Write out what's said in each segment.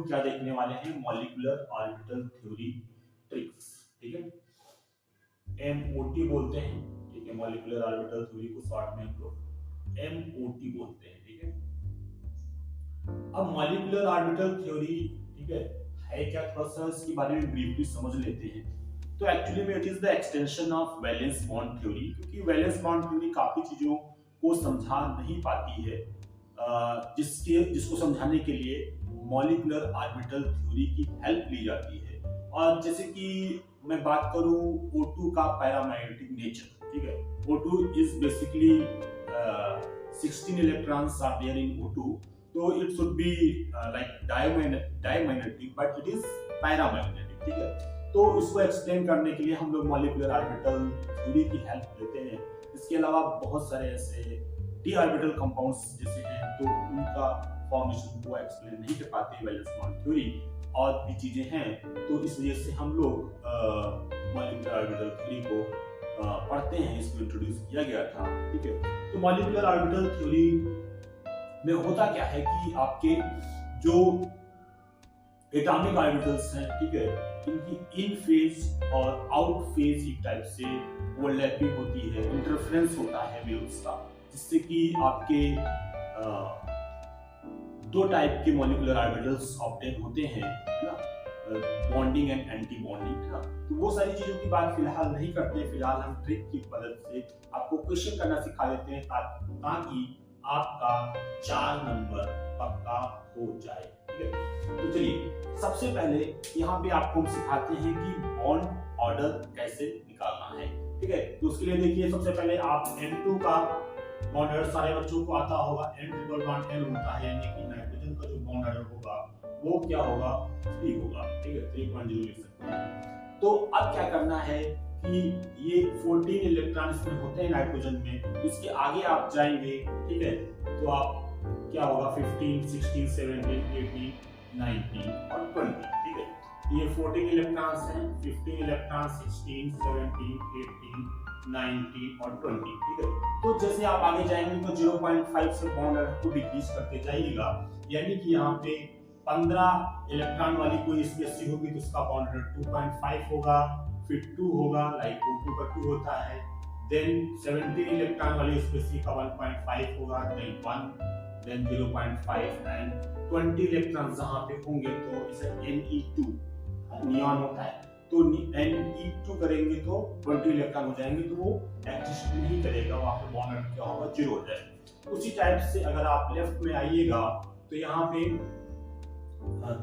लोग क्या देखने वाले हैं, मॉलिक्यूलर ऑर्बिटल थ्योरी ट्रिक्स, ठीक है, MOT बोलते हैं, ठीक है, मॉलिक्यूलर ऑर्बिटल थ्योरी को शॉर्ट में हम लोग MOT बोलते हैं, ठीक है। अब मॉलिक्यूलर ऑर्बिटल थ्योरी, ठीक है क्या, थोड़ा सा इसके बारे में ब्रीफली समझ लेते हैं। तो एक्चुअली में it is the extension of valence bond theory, क्योंकि वैलेंस बॉन्ड थ्योरी काफी चीजों को समझा नहीं पाती है, जिसको समझाने के लिए मॉलिक्यूलर ऑर्बिटल थ्योरी की हेल्प ली जाती है। और जैसे कि मैं बात करूं O2 का पैरामैग्नेटिक नेचर, ठीक है, O2 is basically 16 electrons are there in O2, तो it should be like diamagnetic but it is paramagnetic, ठीक है। तो उसको एक्सप्लेन करने के लिए हम लोग मॉलिक्यूलर ऑर्बिटल थ्योरी की हेल्प लेते हैं। इसके अलावा बहुत सारे ऐसे डी ऑर्बिटल कंपाउंड्स जैसे हैं, तो उनका फॉर्मेशन को एक्सप्लेन नहीं कर पाते वैलेंस बॉन्ड थ्योरी, और भी चीजें हैं, तो इस वजह से हम लोग मॉलिक्यूलर ऑर्बिटल थ्योरी को पढ़ते हैं, इसको इंट्रोड्यूस किया गया था, ठीक है। तो मॉलिक्यूलर ऑर्बिटल थ्योरी में होता क्या है कि आपके जो एटॉमिक ऑर्बिटल्स हैं, ठीक है, इनकी इन फेज और आउट फेज एक टाइप से ओवरलैपिंग होती है, इंटरफेरेंस होता है वेव्स का, जिससे कि आपके दो टाइप के मॉलिक्यूलर ऑर्बिटल्स ऑब्टेन होते हैं, है ना, बॉन्डिंग एंड एंटी बॉन्डिंग, है ना। तो वो सारी चीजों की बात फिलहाल नहीं करते हैं, फिलहाल हम ट्रिक की मदद से आपको क्वेश्चन करना सिखा देते हैं, ताकि आपका 4 नंबर पक्का हो जाए, ठीक है। तो चलिए सबसे पहले यहाँ पे आपको हम सिखाते हैं कि बॉन्ड ऑर्डर कैसे निकालना है, ठीक है। तो उसके लिए देखिए, सबसे पहले आप N2 का बॉन्ड ऑर्डर सारे बच्चों को आता होगा, N ट्रिपल बॉन्ड N होता है, यानी कि नाइट्रोजन का जो बॉन्ड ऑर्डर होगा वो क्या होगा, 3 होगा, ठीक है, 3.0 लिख सकते हैं। तो अब क्या करना है कि ये 14 इलेक्ट्रॉन इसमें होते हैं नाइट्रोजन में, इसके आगे आप जाएंगे, ठीक है, तो आप क्या होगा, 15, 16, 17, 18, 19 और 20, ठीक है। ये 14 इलेक्ट्रॉन्स हैं, 15 इलेक्ट्रॉन, 16, 17, 18, 19 और 20, ठीक है। तो जैसे आप आगे जाएंगे तो 0.5 से बॉन्ड ऑर्डर को डिक्रीज करते जाइएगा, यानी कि यहाँ पे 15 इलेक्ट्रॉन वाली कोई स्पेसी होगी तो उसका बॉन्ड ऑर्डर 2.5 होगा, फिर 2 होगा, लाइक O2 का 2 होता है, देन 17 इलेक्ट्रॉन वाली स्पेसी का 1.5 होगा, देन 1, देन 0.5 एंड 20 इलेक्ट्रॉन जहां पे होंगे तो इसे Ne2 नियॉन होता है, तो Ne2 करेंगे तो 20 इलेक्ट्रॉन हो जाएंगे, तो वो एग्जिस्ट नहीं करेगा, वहां पे बॉन्ड ऑर्डर क्या होगा, 0 हो जाएगा। उसी टाइप से अगर आप लेफ्ट में आइएगा तो यहाँ पे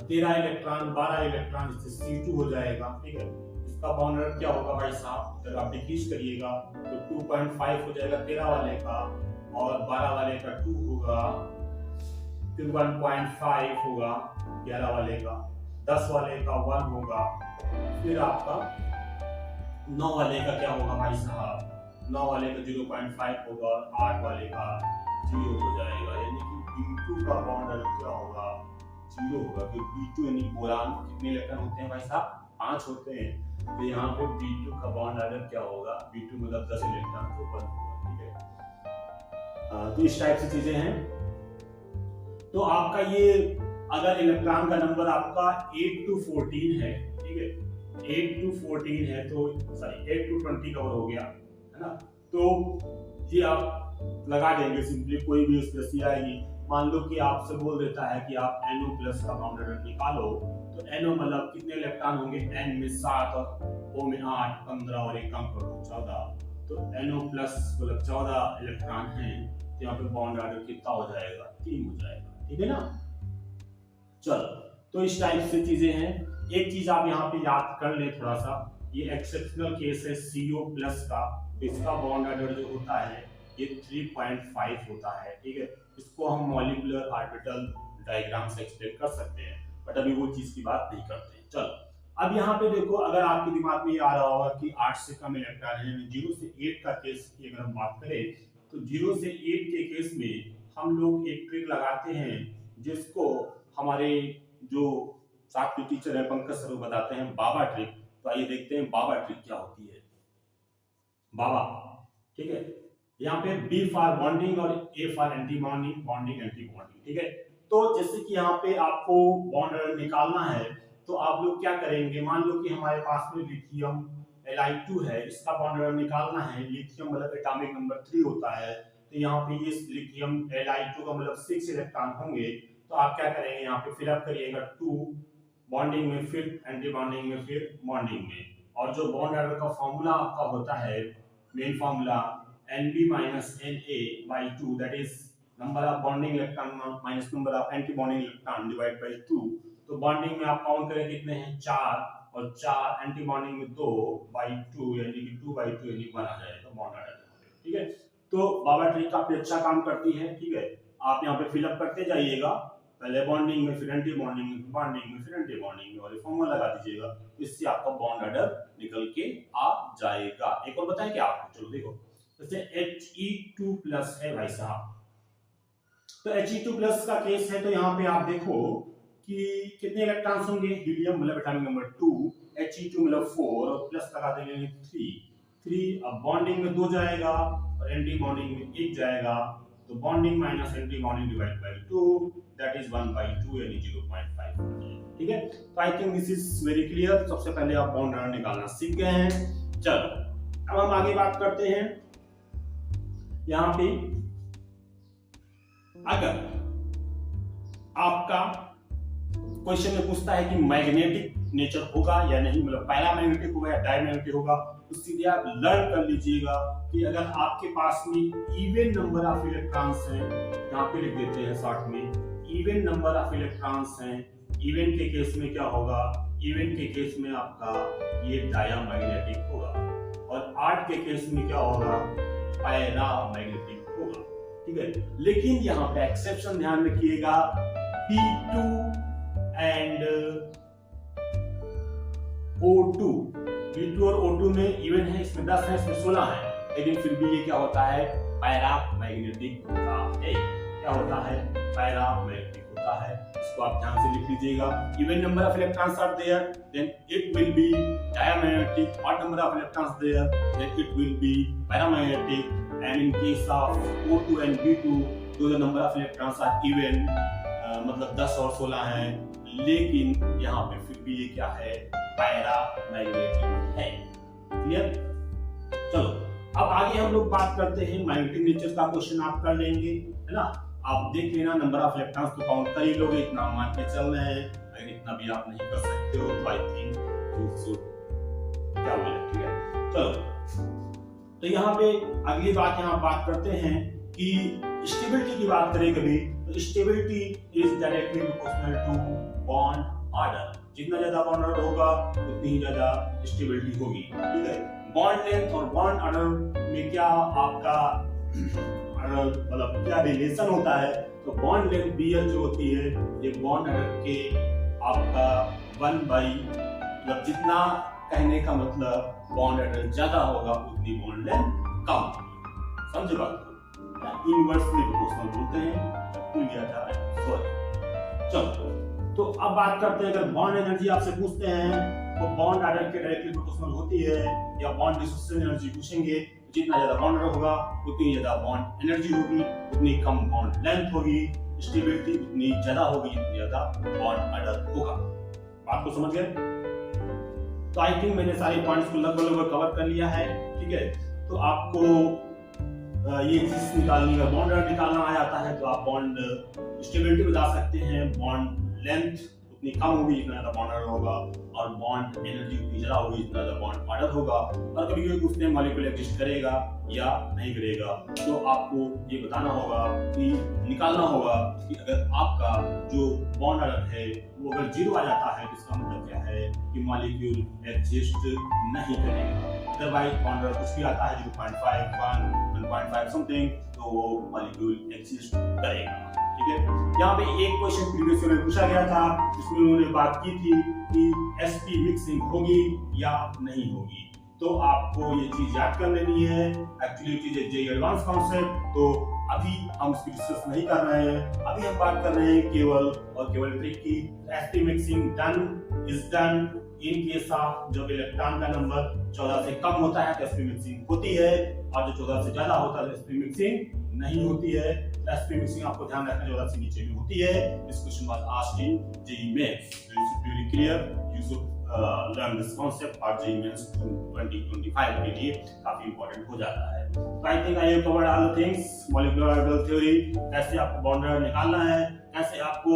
13 इलेक्ट्रॉन, 12 इलेक्ट्रॉन, इससे C2 हो जाएगा, ठीक है। इसका बॉन्ड ऑर्डर क्या होगा भाई साहब, जब आप डिक्रीज करिएगा तो 2.5 हो जाएगा 13 वाले का, और 12 वाले का 2 होगा, फिर 1.5 होगा 11 वाले का, 10 वाले का 1 होगा, फिर आपका 9 वाले का क्या होगा भाई साहब, 9 वाले का 0.5 होगा, और 8 वाले का 0 हो जाएगा, यानी कि B2 का बॉन्ड ऑर्डर क्या होगा, 0 होगा। फिर B2 यानी बोरान कितने इलेक्ट्रॉन होते हैं भाई साहब, 5 होते हैं, तो यहाँ पे B2 का बॉन्ड ऑर्डर क्या होगा, B2 मतलब 10 इलेक्ट्रॉन को 1 होगा, ठीक है। तो इस टाइप से चीजें हैं। तो आपका ये अगर इलेक्ट्रॉन का नंबर आपका 8 to 14 है, ठीक है, 8 to 14 है, तो सॉरी 8 to 20 कवर हो गया, है ना। तो ये आप लगा देंगे सिंपली, कोई भी स्पेसी आएगी, मान लो कि आपसे बोल देता है कि आप NO प्लस का बॉन्ड ऑर्डर निकालो, तो NO मतलब कितने इलेक्ट्रॉन होंगे, N में 7 और O में 8, 15 और एक कम कर दो 14, तो NO प्लस मतलब 14 इलेक्ट्रॉन हैं, तो यहाँ पे बॉन्ड ऑर्डर कितना हो जाएगा, 3 हो जाएगा, ठीक है ना। चलो, तो इस टाइप से चीजें हैं। एक चीज आप यहाँ पे याद कर ले थोड़ा सा, ये एक्सेप्शनल केस है CO प्लस का, तो इसका बॉन्ड ऑर्डर जो होता है ये 3.5 होता है, ठीक है। इसको हम मॉलिक्यूलर ऑर्बिटल डायग्राम से एक्सप्लेन कर सकते हैं, बट अभी वो चीज की बात नहीं करते हैं। चलो अब यहाँ पे देखो, अगर आपके दिमाग में ये आ रहा होगा कि 8 से कम इलेक्ट्रॉन है, 0 से 8 का केस की अगर हम बात करें, तो 0 से 8 के केस में हम लोग एक ट्रिक लगाते हैं, जिसको हमारे जो साथ के टीचर है पंकज सर बताते हैं बाबा ट्रिक। तो आइए देखते हैं बाबा ट्रिक क्या होती है। बाबा, ठीक है, यहाँ पे B फॉर बॉन्डिंग और A for anti bonding, bonding anti bonding, ठीक है। तो जैसे कि यहाँ पे आपको बॉन्ड ऑर्डर निकालना है, तो आप लोग क्या करेंगे, मान लो कि हमारे पास में लिथियम Li2 है, इसका बॉन्ड ऑर्डर निकालना है। लिथियम मतलब एटॉमिक नंबर 3 होता है, तो यहाँ पे ये लिथियम Li2 का मतलब 6 इलेक्ट्रॉन होंगे। तो आप क्या करेंगे, यहाँ पे फिलअप करिएगा 2 बॉन्डिंग में, फिर एंटी बॉन्डिंग में, फिर बॉन्डिंग में। और जो बॉन्ड ऑर्डर का फॉर्मूला आपका होता है, main formula Nb minus Na/2, that is number of bonding electron minus number of anti bonding electron divide by 2। तो बॉन्डिंग में आप काउंट करें कितने हैं, 4, और 4 एंटी बॉन्डिंग में 2/2 यानी कि 2/2 यानी 1 आ जाएगा बॉन्ड ऑर्डर। ठीक है, तो बाबा ट्रिक काफी अच्छा काम करती है। ठीक है, आप यहाँ पे फिलअप करते जाइएगा, पहले बॉन्डिंग में, फिर एंटी बॉन्डिंग में, बॉन्डिंग में, फिर एंटी बॉन्डिंग में, और फॉर्मूला लगा दीजिएगा, इससे आपका बॉन्ड ऑर्डर निकल के आ जाएगा। एक और बताएं क्या आपको, चलो देखो, जैसे He2+ है भाई साहब, तो He2+ का केस है, तो यहाँ पे आप देखो कि कितने इलेक्ट्रॉन्स होंगे, हीलियम मतलब एटॉमिक नंबर 2, He2 मतलब 4 और प्लस लगा देंगे 3। अब बॉन्डिंग में 2 जाएगा और एंटी बॉन्डिंग में 1 जाएगा, तो bonding minus anti bonding divide by 2, that is 1/2 यानी 0.5। ठीक है, तो I think this is very clear. सबसे पहले आप बॉन्ड ऑर्डर निकालना सीख गए हैं। चलो अब हम आगे बात करते हैं। यहाँ पे अगर आपका क्वेश्चन में पूछता है कि मैग्नेटिक नेचर होगा या नहीं, मतलब पैरामैग्नेटिक होगा या डायमैग्नेटिक होगा, तो सीधे आप लर्न कर लीजिएगा कि अगर आपके पास में इवन नंबर ऑफ इलेक्ट्रॉन्स हैं, यहाँ पे लिख देते हैं शॉर्ट में, इवन नंबर ऑफ इलेक्ट्रॉन्स हैं, इवन के केस में क्या होगा, इवन के केस में आपका ये डायमैग्नेटिक होगा, और ऑड के केस में क्या होगा, पैरामैग्नेटिक होगा। ठीक है, लेकिन यहाँ पे एक्सेप्शन ध्यान रखिएगा, P2 एंड O2, P2 और O2 में इवन है, इसमें 10 है, इसमें 16 है, लेकिन फिर भी ये क्या होता है, पैरामैग्नेटिक होता है। क्या होता है, पैरामैग्नेटिक होता है। इसको आप ध्यान से लिख लीजिएगा, even number of electrons are there then it will be diamagnetic, odd number of electrons there then it will be paramagnetic, and in case of O2 and B2 तो the number of electrons are even, मतलब 10 और 16 हैं, लेकिन यहाँ पे फिर भी ये क्या है, पैरामैग्नेटिक है। क्लियर? चलो अब आगे हम लोग बात करते हैं मैग्नेटिक नेचर का। क्वेश्चन आप कर लेंगे, है ना, आप देख लेना, नंबर ऑफ इलेक्ट्रॉन्स तो काउंट कर ही लोगे, इतना मान के चल रहे हैं। अगर इतना भी आप नहीं कर सकते हो तो आई थिंक यू शुड, क्या बोले, ठीक है। चलो तो यहाँ पे अगली बात यहाँ बात करते हैं कि स्टेबिलिटी की बात करें कभी, तो stability is directly proportional to bond order. जितना ज्यादा बॉन्ड ऑर्डर होगा उतनी ही ज्यादा स्टेबिलिटी होगी। ठीक है, बॉन्ड लेंथ और बॉन्ड ऑर्डर में क्या आपका मतलब क्या रिलेशन होता है, तो बॉन्ड लेंथ BL जो होती है, ये बॉन्ड ऑर्डर के आपका 1 बाई, मतलब जितना कहने का मतलब बॉन्ड ऑर्डर ज्यादा होगा उतनी बॉन्ड लेंथ कम, समझे बात को, इनवर्सली प्रोपोर्शनल बोलते हैं, भूल गया था, सॉरी। चलो तो अब बात करते हैं, अगर बॉन्ड एनर्जी आपसे पूछते हैं तो बॉन्ड ऑर्डर के डायरेक्टली प्रोपोर्शनल होती है, या बॉन्ड डिसोसिएशन एनर्जी पूछेंगे, जितना ज्यादा बॉन्ड ऑर्डर होगा उतनी ज्यादा बॉन्ड एनर्जी होगी, उतनी कम बॉन्ड लेंथ होगी, स्टेबिलिटी उतनी ज्यादा होगी जितनी ज्यादा बॉन्ड ऑर्डर होगा। बात को समझ गए? तो आई थिंक मैंने सारे पॉइंट्स को लगभग कवर कर लिया है। ठीक है, तो आपको ये चीज निकालनी है, बॉन्ड ऑर्डर निकालना आ जाता है, तो आप बॉन्ड स्टेबिलिटी बता सकते हैं, बॉन्ड लेंथ उतनी कम होगी जितना ज्यादा बॉन्ड ऑर्डर होगा, और बॉन्ड एनर्जी उतनी ज्यादा होगी जितना ज्यादा बॉन्ड ऑर्डर होगा। और कभी कभी पूछते हैं मॉलिक्यूल एग्जिस्ट करेगा या नहीं करेगा, तो आपको ये बताना होगा कि निकालना होगा कि अगर आपका जो बॉन्ड ऑर्डर है वो अगर 0 आ जाता है तो इसका मतलब क्या है कि मॉलिक्यूल एग्जिस्ट नहीं करेगा। अदरवाइज बॉन्ड ऑर्डर कुछ भी आता है 0.5, 1, 1.5 समथिंग, तो वो मॉलिक्यूल एग्जिस्ट करेगा। ठीक है, यहाँ पे एक क्वेश्चन प्रीवियस ईयर में पूछा गया था, जिसमें उन्होंने बात की थी कि sp मिक्सिंग होगी या नहीं होगी, तो आपको ये चीज याद कर लेनी है। Actually it is a advance concept, तो अभी हम उसकी डिस्कस नहीं कर रहे हैं, अभी हम बात कर रहे हैं केवल और केवल ट्रिक की। sp mixing done is done in case of जब इलेक्ट्रॉन का नंबर 14 से कम होता है तो sp मिक्सिंग होती है, और जो 14 से ज्यादा होता है तो sp मिक्सिंग नहीं होती है। sp मिक्सिंग आपको ध्यान रखना जरूरत से नीचे में होती है। This question was asked in JEE Mains, so you should be very clear, you should learn this concept for JEE Mains 2025 के लिए काफी इंपॉर्टेंट हो जाता है। So I think I have covered all the things, molecular orbital theory, कैसे आपको bond order निकालना है, कैसे आपको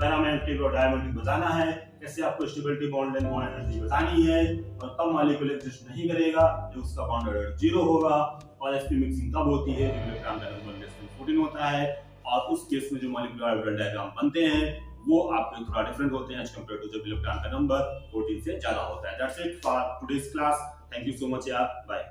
पैरामेट्रिक और डायमेट्रिक बताना है, कैसे आपको stability bond length bond energy बतानी है, और कब मॉलिक्यूल एग्जिस्ट नहीं करेगा जब उसका बॉन्ड ऑर्डर 0 होगा, और sp मिक्सिंग कब होती है जब इलेक्ट्रॉन का नंबर लेस देन 14 होता है, और उस केस में जो मॉलिक्यूलर ऑर्बिटल डायग्राम बनते हैं वो आपके थोड़ा डिफरेंट होते हैं एज कंपेयर टू जब इलेक्ट्रॉन का नंबर 14 से ज्यादा होता है। That's it for today's class. Thank you so much यार, बाय।